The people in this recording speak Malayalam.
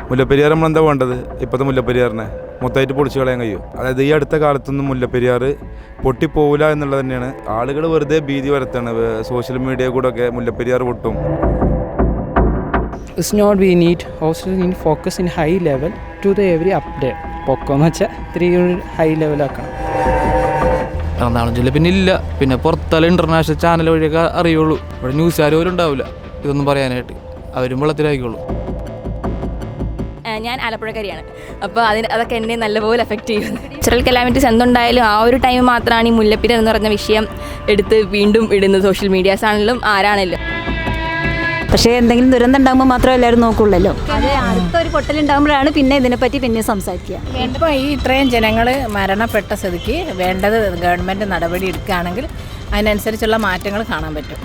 മുല്ലപ്പെരിയാർ നമ്മളെന്താ വേണ്ടത്? ഇപ്പോഴത്തെ മുല്ലപ്പെരിയാറിനെ മൊത്തമായിട്ട് പൊളിച്ചു കളയാൻ കഴിയും. അതായത് ഈ അടുത്ത കാലത്തൊന്നും മുല്ലപ്പെരിയാർ പൊട്ടിപ്പോവില്ല എന്നുള്ളത് തന്നെയാണ്. ആളുകൾ വെറുതെ ഭീതി വരുത്താണ്. സോഷ്യൽ മീഡിയ കൂടെ ഒക്കെ മുല്ലപ്പെരിയാർ പൊട്ടും. It's not we need also need focus in high level to the every update. പൊക്കമെന്ന് വെച്ചാൽ ഇത്തിരി ഹൈ ലെവലാക്കണം. എറണാകുളം ജില്ല പിന്നെ ഇല്ല, പിന്നെ പുറത്തല്ല ഇൻ്റർനാഷണൽ ചാനൽ വഴിയൊക്കെ അറിയുള്ളൂ. ഇവിടെ ന്യൂസുകാർ പോലും ഉണ്ടാവില്ല ഇതൊന്നും പറയാനായിട്ട്, അവരും വെള്ളത്തിലായിക്കോളൂ. ഞാൻ ആലപ്പുഴക്കാരിയാണ്. അപ്പോൾ അതൊക്കെ എന്നെ നല്ലപോലെ എഫക്റ്റ് ചെയ്യും. നാച്ചുറൽ കലാമിറ്റീസ് എന്തുണ്ടായാലും ആ ഒരു ടൈം മാത്രമാണ് ഈ മുല്ലപ്പെരിയാർ എന്ന് പറഞ്ഞ വിഷയം എടുത്ത് വീണ്ടും ഇടുന്നത്. സോഷ്യൽ മീഡിയാസ് ആണെങ്കിലും ആരാണെങ്കിലും. പക്ഷേ എന്തെങ്കിലും ദുരന്തം ഉണ്ടാകുമ്പോൾ മാത്രമേ എല്ലാവരും നോക്കുള്ളല്ലോ. അത് അടുത്തൊരു പൊട്ടലുണ്ടാകുമ്പോഴാണ് പിന്നെ ഇതിനെപ്പറ്റി പിന്നെ സംസാരിക്കുക. ഇപ്പോൾ ഈ ഇത്രയും ജനങ്ങൾ മരണപ്പെട്ട സ്ഥിതിക്ക് വേണ്ടത് ഗവൺമെൻറ് നടപടി എടുക്കുകയാണെങ്കിൽ അതിനനുസരിച്ചുള്ള മാറ്റങ്ങൾ കാണാൻ പറ്റും.